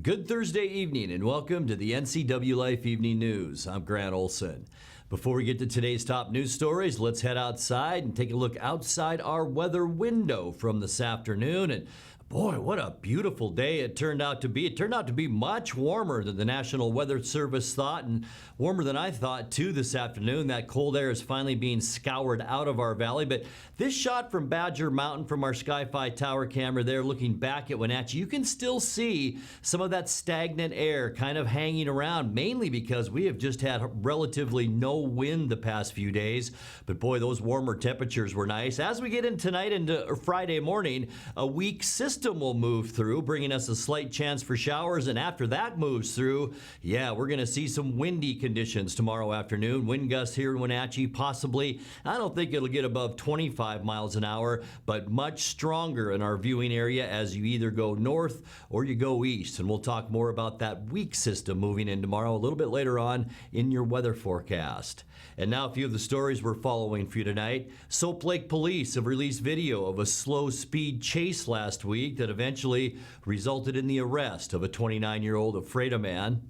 Good Thursday evening and welcome to the NCWLIFE Evening News. I'm Grant Olson. Before we get to today's top news stories, let's head outside and take a look outside our weather window from this afternoon. And boy, what a beautiful day it turned out to be. It turned out to be much warmer than the National Weather Service thought, and warmer than I thought too this afternoon. That cold air is finally being scoured out of our valley. But this shot from Badger Mountain from our Sky-Fi tower camera there, looking back at Wenatchee, you can still see some of that stagnant air kind of hanging around, mainly because we have just had relatively no wind the past few days. But boy, those warmer temperatures were nice. As we get in tonight into Friday morning, a weak system will move through, bringing us a slight chance for showers, and after that moves through, we're going to see some windy conditions tomorrow afternoon. Wind gusts here in Wenatchee, possibly, I don't think it'll get above 25 miles an hour, but much stronger in our viewing area as you either go north or you go east. And we'll talk more about that weak system moving in tomorrow a little bit later on in your weather forecast. And now a few of the stories we're following for you tonight. Soap Lake Police have released video of a slow-speed chase last week that eventually resulted in the arrest of a 29-year-old Ephrata man.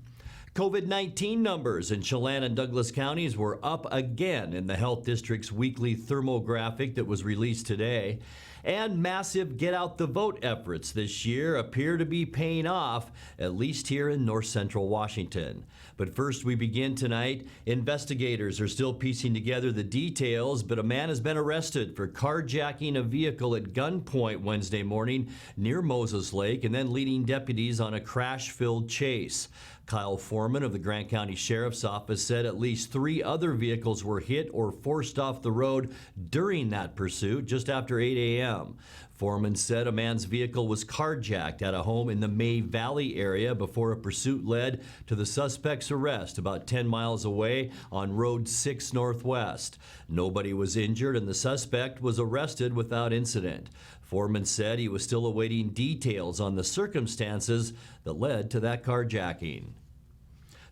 COVID-19 numbers in Chelan and Douglas counties were up again in the Health District's weekly thermographic that was released today. And massive get-out-the-vote efforts this year appear to be paying off, at least here in north central Washington. But first, we begin tonight. Investigators are still piecing together the details, but a man has been arrested for carjacking a vehicle at gunpoint Wednesday morning near Moses Lake and then leading deputies on a crash-filled chase. Kyle Foreman of the Grant County Sheriff's Office said at least 3 other vehicles were hit or forced off the road during that pursuit just after 8 a.m. Foreman said a man's vehicle was carjacked at a home in the May Valley area before a pursuit led to the suspect's arrest about 10 miles away on Road 6 Northwest. Nobody was injured and the suspect was arrested without incident. Foreman said he was still awaiting details on the circumstances that led to that carjacking.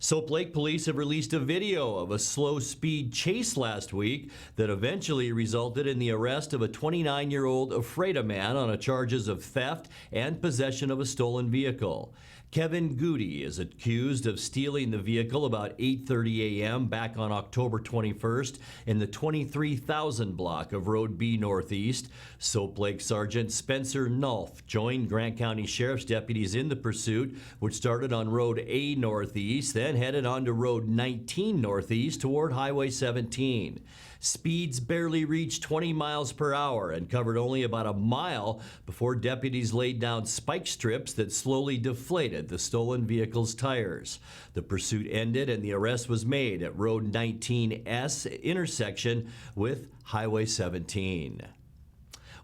Soap Lake Police have released a video of a slow-speed chase last week that eventually resulted in the arrest of a 29-year-old Ephrata man on charges of theft and possession of a stolen vehicle. Kevin Goody is accused of stealing the vehicle about 8:30 a.m. back on October 21st in the 23,000 block of Road B Northeast. Soap Lake Sergeant Spencer Nulf joined Grant County Sheriff's deputies in the pursuit, which started on Road A Northeast, then headed on to Road 19 Northeast toward Highway 17. Speeds barely reached 20 miles per hour and covered only about a mile before deputies laid down spike strips that slowly deflated the stolen vehicle's tires. The pursuit ended and the arrest was made at Road 19S intersection with Highway 17.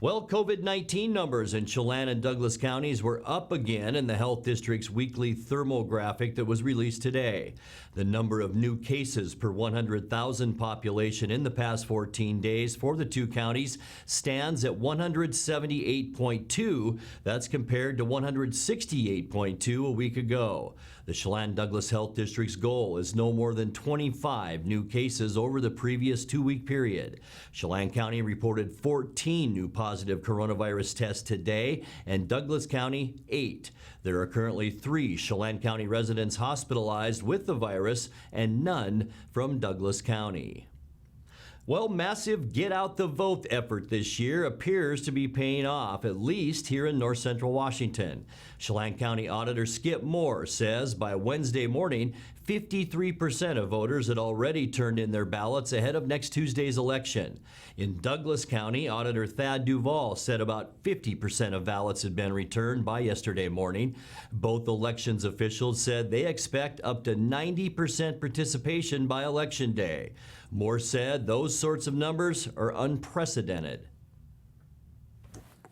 Well, COVID-19 numbers in Chelan and Douglas counties were up again in the Health District's weekly thermographic that was released today. The number of new cases per 100,000 population in the past 14 days for the two counties stands at 178.2. That's compared to 168.2 a week ago. The Chelan-Douglas Health District's goal is no more than 25 new cases over the previous 2-week period. Chelan County reported 14 new positive coronavirus tests today, and Douglas County 8. There are currently 3 Chelan County residents hospitalized with the virus and none from Douglas County. Well, massive get-out-the-vote effort this year appears to be paying off, at least here in north central Washington. Chelan County Auditor Skip Moore says by Wednesday morning, 53% of voters had already turned in their ballots ahead of next Tuesday's election. In Douglas County, Auditor Thad Duvall said about 50% of ballots had been returned by yesterday morning. Both elections officials said they expect up to 90% participation by Election Day. Moore said those sorts of numbers are unprecedented.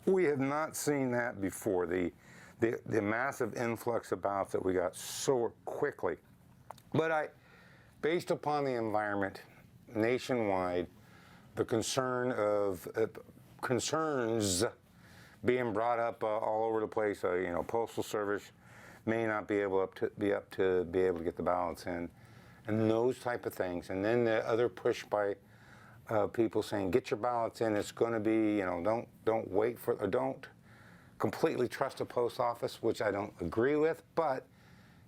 We have not seen that before, the massive influx of ballots that we got so quickly. But based upon the environment nationwide, the concerns being brought up all over the place, Postal Service may not be able to get the ballots in, and those type of things. And then the other push by people saying, get your ballots in. It's going to be, don't completely trust the post office, which I don't agree with, but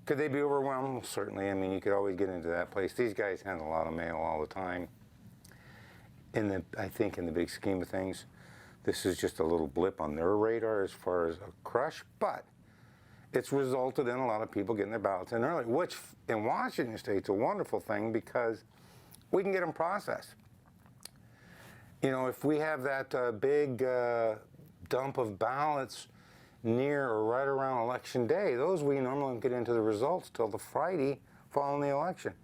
Could they be overwhelmed? Well, certainly. I mean, you could always get into that place. These guys handle a lot of mail all the time. I think in the big scheme of things, this is just a little blip on their radar as far as a crush, but it's resulted in a lot of people getting their ballots in early, which in Washington State's a wonderful thing because we can get them processed. You know, if we have that big dump of ballots near or right around Election Day, those we normally don't get into the results till the Friday following the election.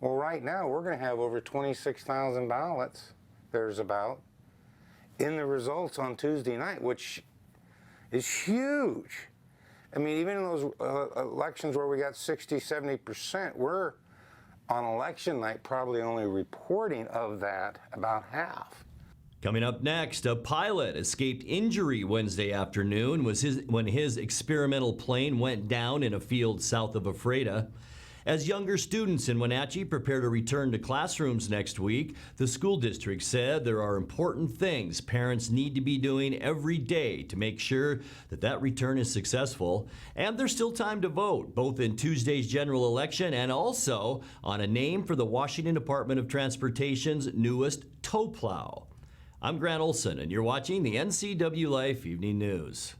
Well, right now we're going to have over 26,000 ballots, there's about, in the results on Tuesday night, which is huge. I mean, even in those elections where we got 60, 70%, we're on election night probably only reporting of that about half. Coming up next, a pilot escaped injury Wednesday afternoon when his experimental plane went down in a field south of Ephrata. As younger students in Wenatchee prepare to return to classrooms next week, the school district said there are important things parents need to be doing every day to make sure that return is successful. And there's still time to vote, both in Tuesday's general election and also on a name for the Washington Department of Transportation's newest tow plow. I'm Grant Olson, and you're watching the NCWLIFE Evening News.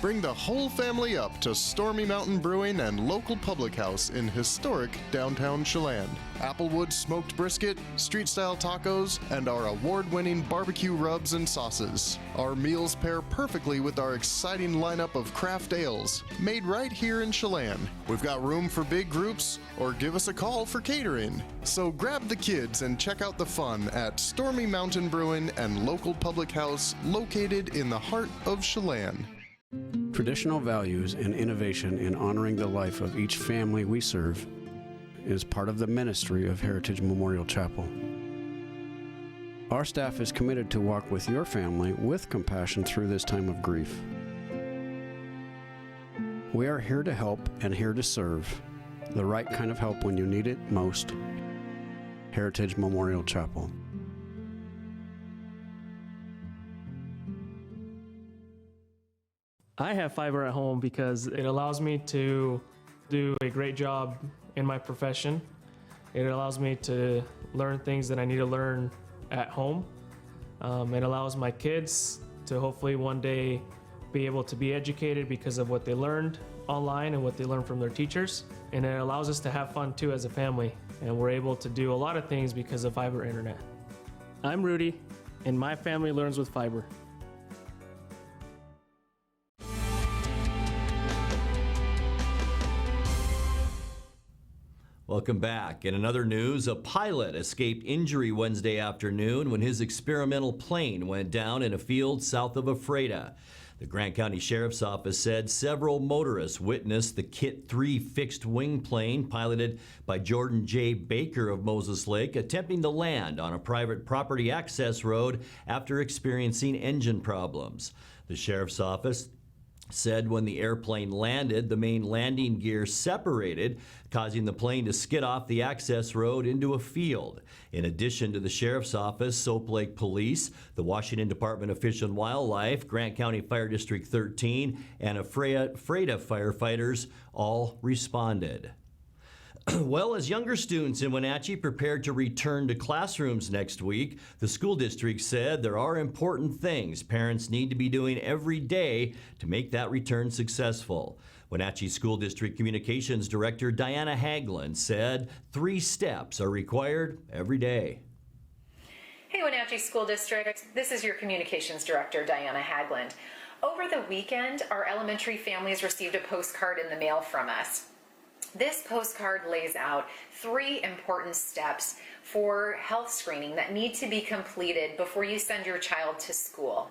Bring the whole family up to Stormy Mountain Brewing and local public house in historic downtown Chelan. Applewood smoked brisket, street-style tacos, and our award-winning barbecue rubs and sauces. Our meals pair perfectly with our exciting lineup of craft ales, made right here in Chelan. We've got room for big groups, or give us a call for catering. So grab the kids and check out the fun at Stormy Mountain Brewing and local public house located in the heart of Chelan. Traditional values and innovation in honoring the life of each family we serve is part of the ministry of Heritage Memorial Chapel. Our staff is committed to walk with your family with compassion through this time of grief. We are here to help and here to serve, the right kind of help when you need it most. Heritage Memorial Chapel. I have fiber at home because it allows me to do a great job in my profession. It allows me to learn things that I need to learn at home. It allows my kids to hopefully one day be able to be educated because of what they learned online and what they learned from their teachers. And it allows us to have fun too as a family. And we're able to do a lot of things because of fiber internet. I'm Rudy, and my family learns with fiber. Welcome back. In another news, a pilot escaped injury Wednesday afternoon when his experimental plane went down in a field south of Ephrata. The Grant County Sheriff's Office said several motorists witnessed the Kit 3 fixed-wing plane piloted by Jordan J. Baker of Moses Lake attempting to land on a private property access road after experiencing engine problems. The Sheriff's Office said when the airplane landed, the main landing gear separated, causing the plane to skid off the access road into a field. In addition to the Sheriff's Office, Soap Lake Police, the Washington Department of Fish and Wildlife, Grant County Fire District 13, and Ephrata firefighters all responded. Well, as younger students in Wenatchee prepared to return to classrooms next week, the school district said there are important things parents need to be doing every day to make that return successful. Wenatchee School District Communications Director Diana Haglund said 3 steps are required every day. Hey, Wenatchee School District. This is your Communications Director, Diana Haglund. Over the weekend, our elementary families received a postcard in the mail from us. This postcard lays out 3 important steps for health screening that need to be completed before you send your child to school,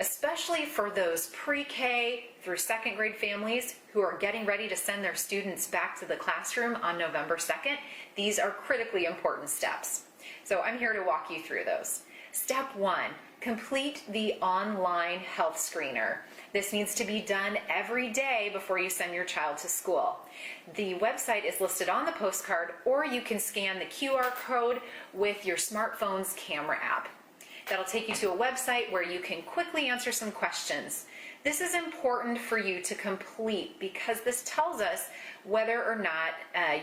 especially for those pre-K through 2nd grade families who are getting ready to send their students back to the classroom on November 2nd. These are critically important steps. So I'm here to walk you through those. Step 1, complete the online health screener. This needs to be done every day before you send your child to school. The website is listed on the postcard, or you can scan the QR code with your smartphone's camera app. That'll take you to a website where you can quickly answer some questions. This is important for you to complete because this tells us whether or not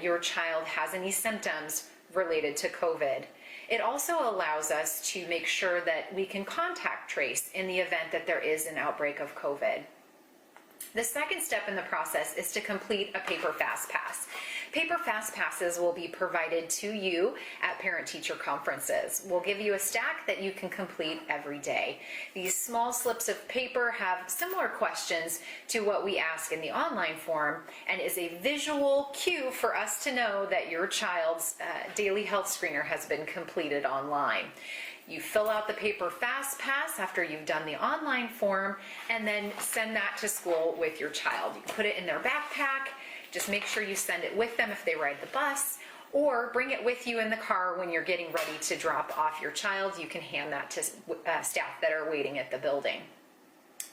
your child has any symptoms related to COVID. It also allows us to make sure that we can contact trace in the event that there is an outbreak of COVID. The second step in the process is to complete a paper FastPass. Paper FastPasses will be provided to you at parent-teacher conferences. We'll give you a stack that you can complete every day. These small slips of paper have similar questions to what we ask in the online form and is a visual cue for us to know that your child's daily health screener has been completed online. You fill out the paper FastPass after you've done the online form and then send that to school with your child. You put it in their backpack. Just make sure you send it with them if they ride the bus, or bring it with you in the car when you're getting ready to drop off your child. You can hand that to staff that are waiting at the building.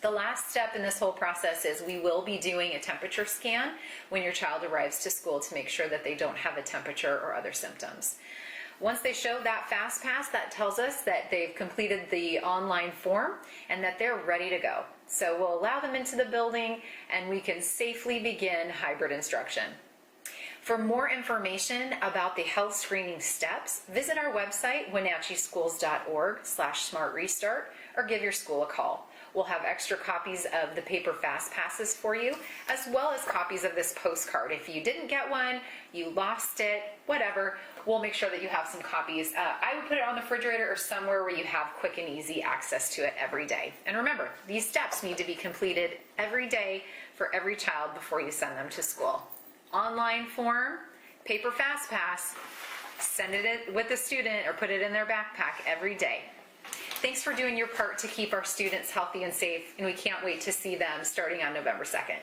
The last step in this whole process is we will be doing a temperature scan when your child arrives to school to make sure that they don't have a temperature or other symptoms. Once they show that FastPass, that tells us that they've completed the online form and that they're ready to go. So we'll allow them into the building and we can safely begin hybrid instruction. For more information about the health screening steps, visit our website, wenatcheeschools.org/smartrestart, or give your school a call. We'll have extra copies of the paper FastPasses for you, as well as copies of this postcard. If you didn't get one, you lost it, whatever, we'll make sure that you have some copies. I would put it on the refrigerator or somewhere where you have quick and easy access to it every day. And remember, these steps need to be completed every day for every child before you send them to school. Online form, paper FastPass, send it with the student or put it in their backpack every day. Thanks for doing your part to keep our students healthy and safe, and we can't wait to see them starting on November 2nd.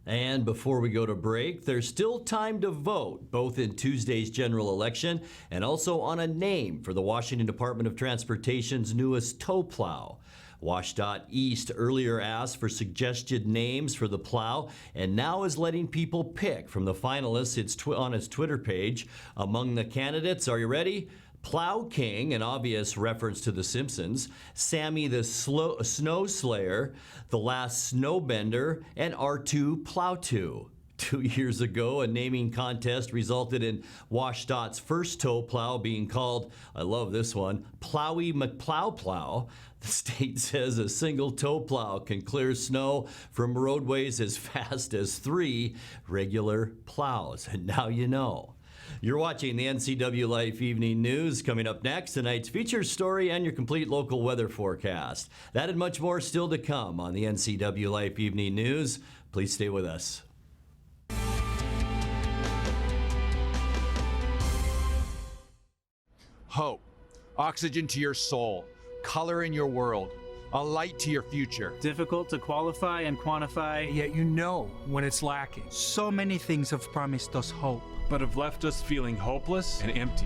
And before we go to break, there's still time to vote, both in Tuesday's general election and also on a name for the Washington Department of Transportation's newest tow plow. WSDOT-East earlier asked for suggested names for the plow and now is letting people pick from the finalists on its Twitter page. Among the candidates, are you ready? Plow King, an obvious reference to The Simpsons, Sammy the Snow Slayer, The Last Snowbender, and R2 Plow2. 2 years ago, a naming contest resulted in WSDOT's first tow plow being called, I love this one, Plowy McPlow Plow. The state says a single tow plow can clear snow from roadways as fast as 3 regular plows. And now you know. You're watching the NCWLIFE Evening News. Coming up next, tonight's featured story and your complete local weather forecast. That and much more still to come on the NCWLIFE Evening News. Please stay with us. Hope, oxygen to your soul, color in your world, a light to your future. Difficult to qualify and quantify, Yet you know when it's lacking. So many things have promised us hope, But have left us feeling hopeless and empty.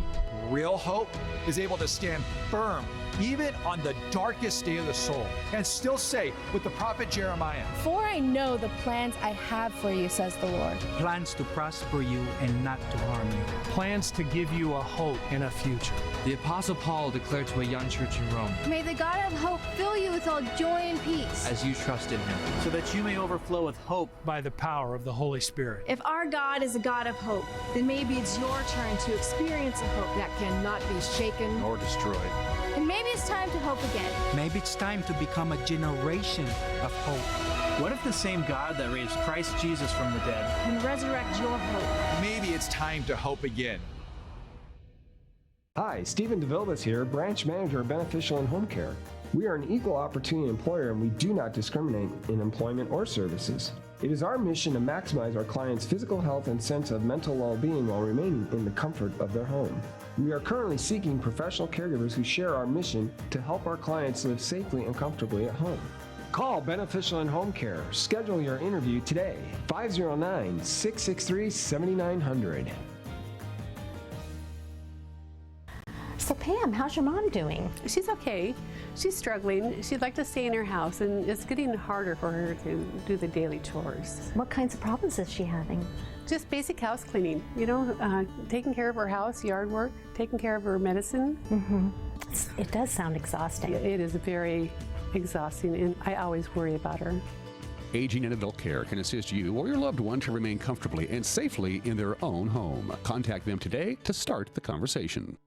Real hope is able to stand firm even on the darkest day of the soul and still say with the prophet Jeremiah, For I know the plans I have for you, says the Lord. plans to prosper you and not to harm you. Plans to give you a hope and a future. The Apostle Paul declared to a young church in Rome, May the God of hope fill you with all joy and peace. as you trust in him. so that you may overflow with hope. By the power of the Holy Spirit. If our God is a God of hope, then maybe it's your turn to experience a hope that cannot be shaken or destroyed. And maybe it's time to hope again. Maybe it's time to become a generation of hope. What if the same God that raised Christ Jesus from the dead And resurrect your hope. Maybe it's time to hope again. Hi, Stephen DeVilbiss here, Branch Manager of Beneficial and Home Care. We are an equal opportunity employer and we do not discriminate in employment or services. It is our mission to maximize our clients' physical health and sense of mental well-being while remaining in the comfort of their home. We are currently seeking professional caregivers who share our mission to help our clients live safely and comfortably at home. Call Beneficial and Home Care. Schedule your interview today. 509-663-7900. So Pam, how's your mom doing? She's okay. She's struggling. She'd like to stay in her house, and it's getting harder for her to do the daily chores. What kinds of problems is she having? Just basic house cleaning, taking care of her house, yard work, taking care of her medicine. It does sound exhausting. It is very exhausting, and I always worry about her. Aging in Adult Care can assist you or your loved one to remain comfortably and safely in their own home. Contact them today to start the conversation.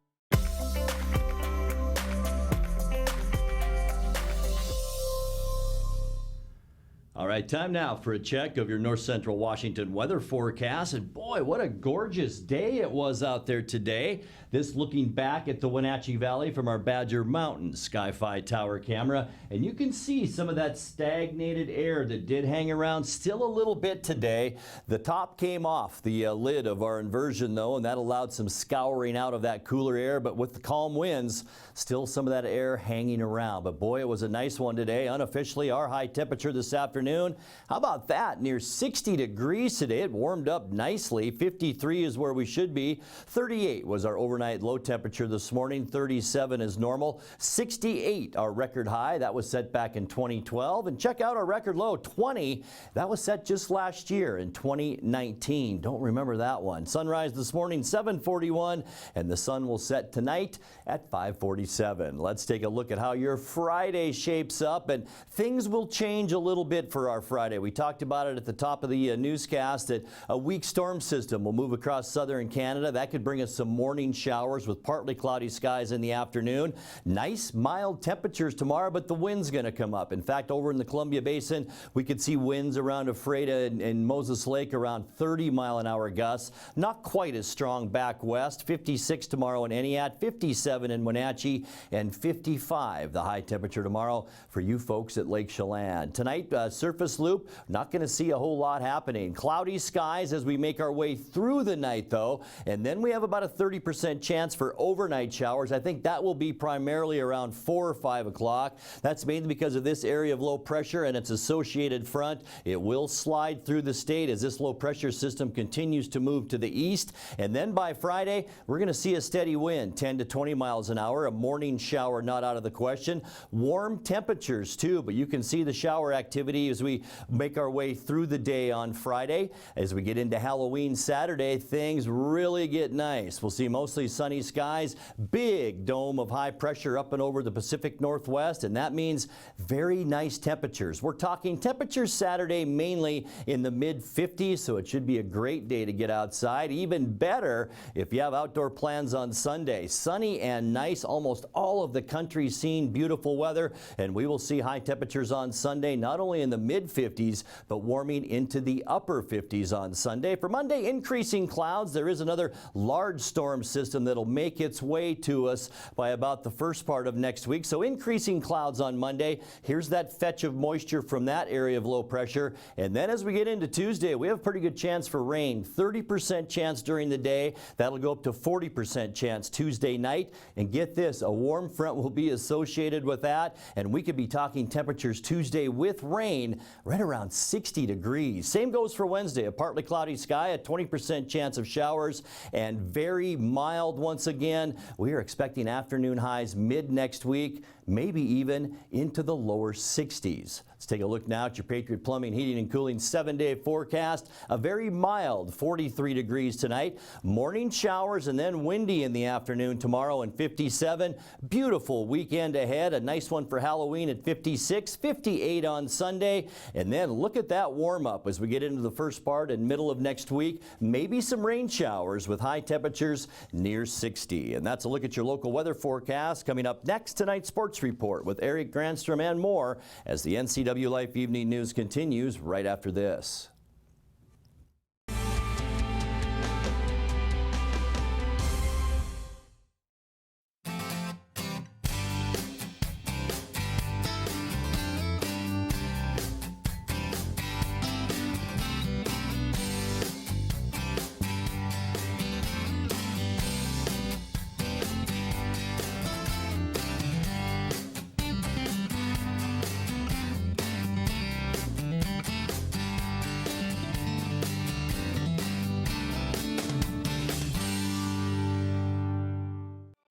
All right, time now for a check of your North Central Washington weather forecast. And boy, what a gorgeous day it was out there today. This looking back at the Wenatchee Valley from our Badger Mountain Sky-Fi Tower camera. And you can see some of that stagnated air that did hang around still a little bit today. The top came off the lid of our inversion though, and that allowed some scouring out of that cooler air. But with the calm winds, still some of that air hanging around. But boy, it was a nice one today. Unofficially, our high temperature this afternoon. How about that? Near 60 degrees today. It warmed up nicely. 53 is where we should be. 38 was our overnight low temperature this morning. 37 is normal. 68 our record high. That was set back in 2012. And check out our record low, 20. That was set just last year in 2019. Don't remember that one. Sunrise this morning, 7:41, and the sun will set tonight at 5:47. Let's take a look at how your Friday shapes up, and things will change a little bit for our Friday. We talked about it at the top of the newscast that a weak storm system will move across southern Canada. That could bring us some morning showers with partly cloudy skies in the afternoon. Nice mild temperatures tomorrow, but the wind's going to come up. In fact, over in the Columbia Basin, we could see winds around Ephrata and Moses Lake around 30-mile-an-hour gusts. Not quite as strong back west. 56 tomorrow in Entiat, 57 in Wenatchee, and 55 the high temperature tomorrow for you folks at Lake Chelan. Tonight, surface loop, not going to see a whole lot happening. Cloudy skies as we make our way through the night though, and then we have about a 30% chance for overnight showers. I think that will be primarily around 4 or 5 o'clock. That's mainly because of this area of low pressure and its associated front. It will slide through the state as this low pressure system continues to move to the east, and then by Friday we're going to see a steady wind, 10 to 20 miles an hour. A morning shower not out of the question. Warm temperatures too, but you can see the shower activity as we make our way through the day on Friday. As we get into Halloween Saturday, things really get nice. We'll see mostly sunny skies, big dome of high pressure up and over the Pacific Northwest, and that means very nice temperatures. We're talking temperatures Saturday mainly in the mid-50s, so it should be a great day to get outside. Even better if you have outdoor plans on Sunday. Sunny and nice, almost all of the country seeing beautiful weather, and we will see high temperatures on Sunday, not only in the mid-50s, but warming into the upper 50s on Sunday. For Monday, increasing clouds. There is another large storm system that'll make its way to us by about the first part of next week. So increasing clouds on Monday. Here's that fetch of moisture from that area of low pressure. And then as we get into Tuesday, we have a pretty good chance for rain. 30% chance during the day. That'll go up to 40% chance Tuesday night. And get this, a warm front will be associated with that. And we could be talking temperatures Tuesday with rain right around 60 degrees. Same goes for Wednesday. A partly cloudy sky, a 20% chance of showers, and very mild once again. We are expecting afternoon highs mid next week, maybe even into the lower 60s. Let's take a look now at your Patriot Plumbing, Heating, and Cooling 7-day forecast. A very mild 43 degrees tonight. Morning showers and then windy in the afternoon tomorrow and 57. Beautiful weekend ahead. A nice one for Halloween at 56, 58 on Sunday. And then look at that warm up as we get into the first part and middle of next week. Maybe some rain showers with high temperatures near 60. And that's a look at your local weather forecast. Coming up next, tonight's Sports Report with Eric Granstrom and more as the NCWLIFE Evening News continues right after this.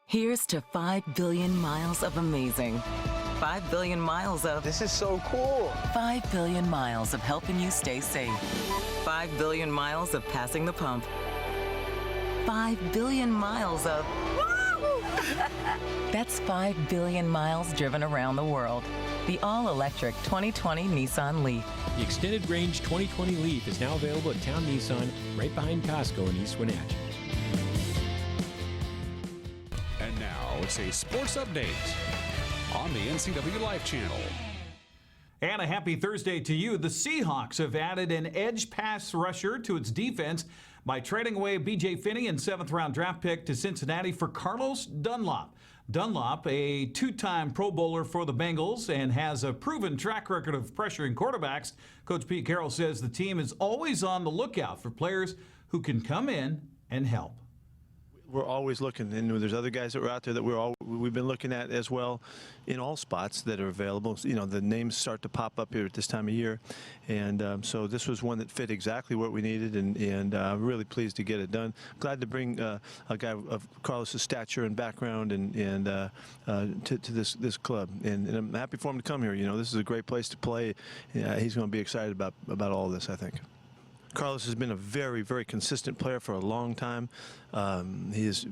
Here's to 5 billion miles of amazing. 5 billion miles of... This is so cool. 5 billion miles of helping you stay safe. 5 billion miles of passing the pump. 5 billion miles of... Woo! That's 5 billion miles driven around the world. The all-electric 2020 Nissan Leaf. The extended range 2020 Leaf is now available at Town Nissan, right behind Costco in East Wenatchee. And now it's a sports update on the NCWLIFE channel. And a happy Thursday to you. The Seahawks have added an edge pass rusher to its defense by trading away B.J. Finney and 7th-round draft pick to Cincinnati for Carlos Dunlap. Dunlap, a two-time Pro Bowler for the Bengals and has a proven track record of pressuring quarterbacks. Coach Pete Carroll says the team is always on the lookout for players who can come in and help. We're always looking, and there's other guys that were out there that we've been looking at as well in all spots that are available. You know, the names start to pop up here at this time of year, and so this was one that fit exactly what we needed, and really pleased to get it done. Glad to bring a guy of Carlos's stature and background and to this club, and I'm happy for him to come here. You know, this is a great place to play. He's going to be excited about all of this, I think. Carlos has been a very, very consistent player for a long time. He's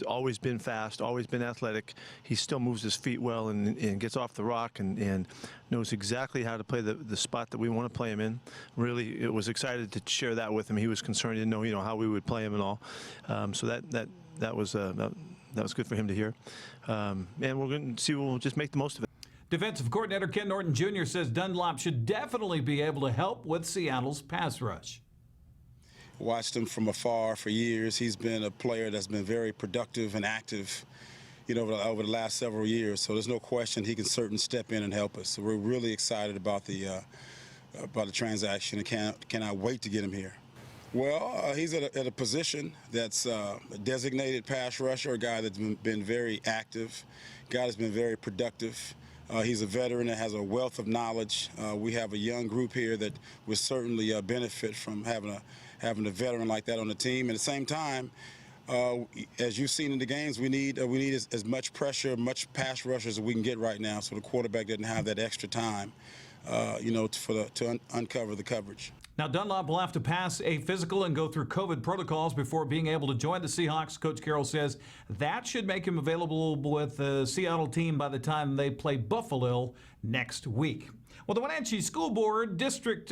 always been fast, always been athletic. He still moves his feet well and gets off the rock and knows exactly how to play the spot that we want to play him in. Really, it was excited to share that with him. He was concerned, he didn't know, how we would play him and all. So that was good for him to hear. And we're going to see. We'll just make the most of it. Defensive coordinator Ken Norton Jr. says Dunlap should definitely be able to help with Seattle's pass rush. Watched him from afar for years. He's been a player that's been very productive and active, over the last several years. So there's no question he can certainly step in and help us. So we're really excited about the transaction and cannot wait to get him here. Well, he's at a position that's a designated pass rusher, a guy that's been very active, a guy that's been very productive. He's a veteran that has a wealth of knowledge. We have a young group here that will certainly benefit from having a veteran like that on the team. At the same time, as you've seen in the games, we need as much pressure, much pass rushers as we can get right now, so the quarterback doesn't have that extra time, to uncover the coverage. Now, Dunlap will have to pass a physical and go through COVID protocols before being able to join the Seahawks. Coach Carroll says that should make him available with the Seattle team by the time they play Buffalo next week. Well, the Wenatchee School District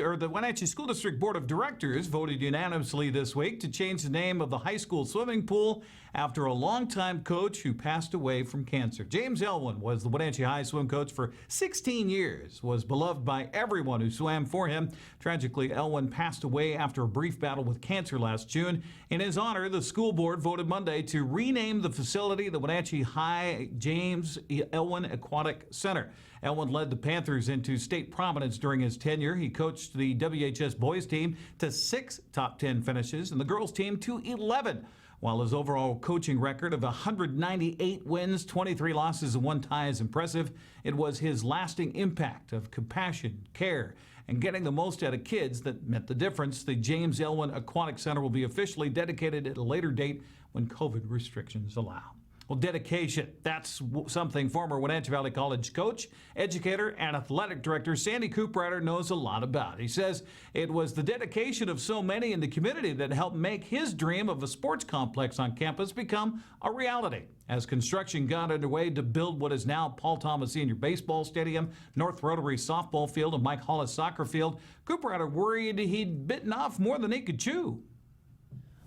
Board of Directors voted unanimously this week to change the name of the high school swimming pool after a longtime coach who passed away from cancer. James Elwin was the Wenatchee High swim coach for 16 years, was beloved by everyone who swam for him. Tragically, Elwin passed away after a brief battle with cancer last June. In his honor, the school board voted Monday to rename the facility the Wenatchee High James Elwin Aquatic Center. Elwin led the Panthers into state prominence during his tenure. He coached the WHS boys team to 6 top 10 finishes and the girls team to 11. While his overall coaching record of 198 wins, 23 losses, and 1 tie is impressive, it was his lasting impact of compassion, care, and getting the most out of kids that meant the difference. The James Elwin Aquatic Center will be officially dedicated at a later date when COVID restrictions allow. Well, dedication, that's something former Wenatchee Valley College coach, educator, and athletic director Sandy Cooprider knows a lot about. He says it was the dedication of so many in the community that helped make his dream of a sports complex on campus become a reality. As construction got underway to build what is now Paul Thomas Senior Baseball Stadium, North Rotary Softball Field, and Mike Hollis Soccer Field, Cooprider worried he'd bitten off more than he could chew.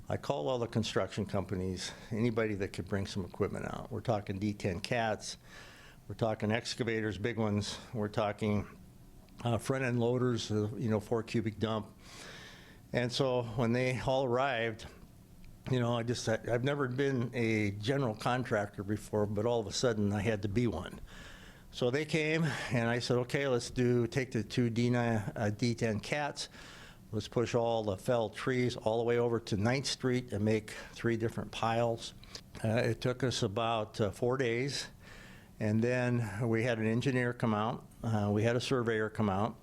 I called all the construction companies, anybody that could bring some equipment out. We're talking D10 cats, we're talking excavators, big ones, we're talking front-end loaders, 4 cubic dump. And so when they all arrived, I've never been a general contractor before, but all of a sudden I had to be one. So they came and I said, okay, let's take the 2 D10 cats. Let's push all the felled trees all the way over to 9th Street and make 3 different piles. It took us about 4 days, and then we had an engineer come out, we had a surveyor come out,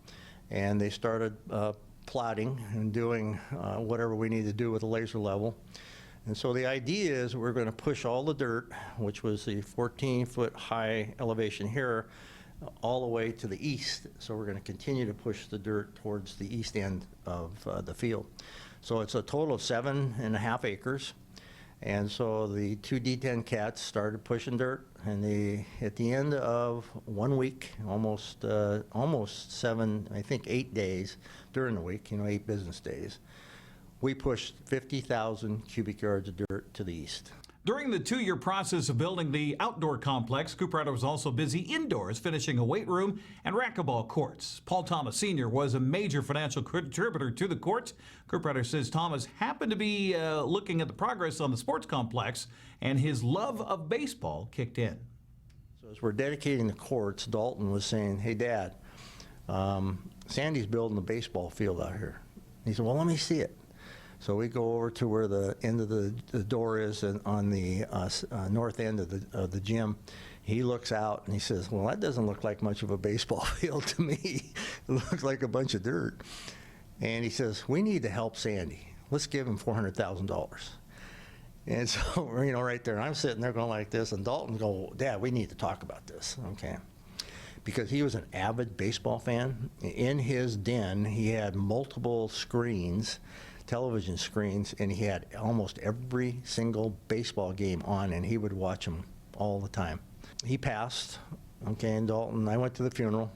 and they started plotting and doing whatever we need to do with the laser level. And so the idea is we're going to push all the dirt, which was the 14-foot high elevation here, all the way to the east. So we're going to continue to push the dirt towards the east end of the field. So it's a total of 7.5 acres. And so the 2 D10 cats started pushing dirt, and at the end of 1 week, almost 7, I think 8 days during the week, 8 business days, we pushed 50,000 cubic yards of dirt to the east. During the 2-year process of building the outdoor complex, Ephrata was also busy indoors, finishing a weight room and racquetball courts. Paul Thomas Sr. was a major financial contributor to the courts. Ephrata says Thomas happened to be looking at the progress on the sports complex, and his love of baseball kicked in. So as we're dedicating the courts, Dalton was saying, "Hey, Dad, Sandy's building a baseball field out here." He said, "Well, let me see it." So we go over to where the end of the door is and on the north end of the gym. He looks out and he says, "Well, that doesn't look like much of a baseball field to me. It looks like a bunch of dirt." And he says, "We need to help Sandy. Let's give him $400,000. And so, right there, I'm sitting there going like this, and Dalton goes, "Dad, we need to talk about this." Okay. Because he was an avid baseball fan. In his den, he had multiple screens, television screens, and he had almost every single baseball game on, and he would watch them all the time. He passed, okay, and I went to the funeral,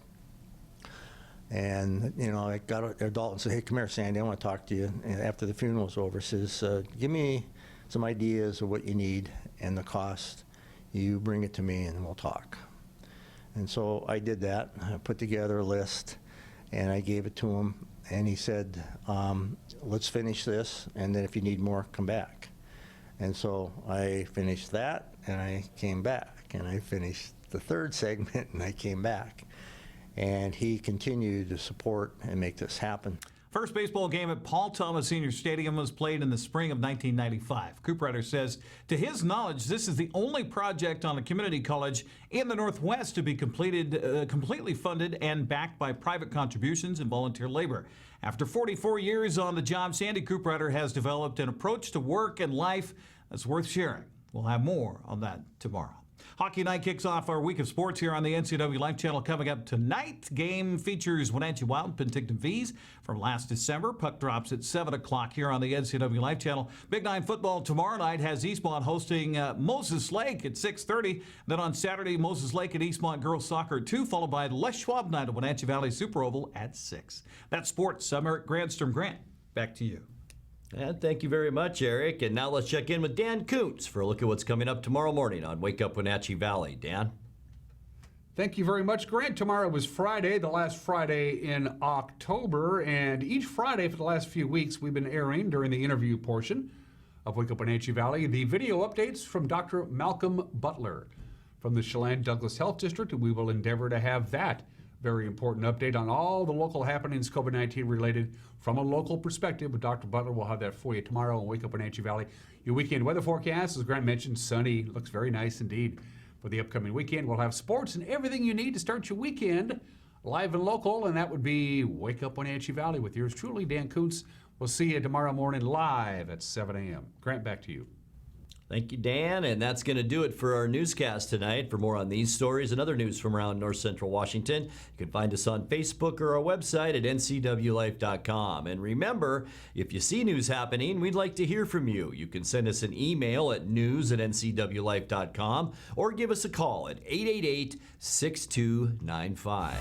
and, I got Dalton said, "Hey, come here, Sandy, I want to talk to you." And after the funeral was over, says, "Give me some ideas of what you need and the cost. You bring it to me, and we'll talk." And so I did that. I put together a list, and I gave it to him. And he said, "Let's finish this, and then if you need more, come back." And so I finished that, and I came back. And I finished the 3rd segment, and I came back. And he continued to support and make this happen. First baseball game at Paul Thomas Sr. Stadium was played in the spring of 1995. Ephrata says, to his knowledge, this is the only project on a community college in the Northwest to be completely funded and backed by private contributions and volunteer labor. After 44 years on the job, Sandy Ephrata has developed an approach to work and life that's worth sharing. We'll have more on that tomorrow. Hockey night kicks off our week of sports here on the NCWLIFE channel. Coming up tonight, game features Wenatchee Wild and Penticton Vees from last December. Puck drops at 7 o'clock here on the NCWLIFE channel. Big 9 football tomorrow night has Eastmont hosting Moses Lake at 6:30. Then on Saturday, Moses Lake and Eastmont girls soccer at 2, followed by Les Schwab night at Wenatchee Valley Super Oval at 6. That's sports. I'm Eric Grandstrom. Grant, back to you. And thank you very much, Eric. And now let's check in with Dan Kuntz for a look at what's coming up tomorrow morning on Wake Up Wenatchee Valley. Dan? Thank you very much, Grant. Tomorrow was Friday, the last Friday in October, and each Friday for the last few weeks we've been airing during the interview portion of Wake Up Wenatchee Valley the video updates from Dr. Malcolm Butler from the Chelan Douglas Health District, and we will endeavor to have that very important update on all the local happenings COVID-19 related from a local perspective. But Dr. Butler will have that for you tomorrow on Wake Up Wenatchee Valley. Your weekend weather forecast, as Grant mentioned, sunny. Looks very nice indeed for the upcoming weekend. We'll have sports and everything you need to start your weekend live and local, and that would be Wake Up Wenatchee Valley with yours truly, Dan Kuntz. We'll see you tomorrow morning live at 7 a.m. Grant, back to you. Thank you, Dan. And that's going to do it for our newscast tonight. For more on these stories and other news from around North Central Washington, you can find us on Facebook or our website at ncwlife.com. And remember, if you see news happening, we'd like to hear from you. You can send us an email at news@ncwlife.com or give us a call at 888-6295.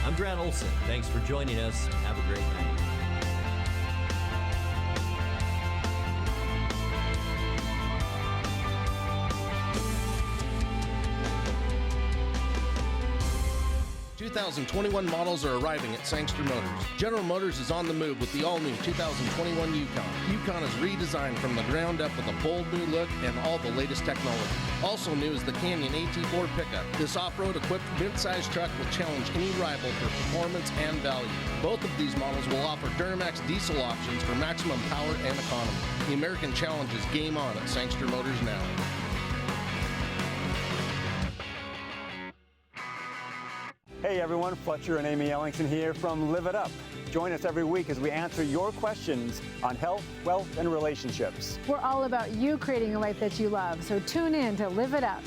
I'm Grant Olson. Thanks for joining us. Have a great night. 2021 models are arriving at Sangster Motors. General Motors is on the move with the all-new 2021 Yukon. Yukon is redesigned from the ground up with a bold new look and all the latest technology. Also new is the Canyon AT4 pickup. This off-road equipped mid-size truck will challenge any rival for performance and value. Both of these models will offer Duramax diesel options for maximum power and economy. The American Challenge is game on at Sangster Motors now. Hey everyone, Fletcher and Amy Ellingson here from Live It Up. Join us every week as we answer your questions on health, wealth, and relationships. We're all about you creating a life that you love, so tune in to Live It Up.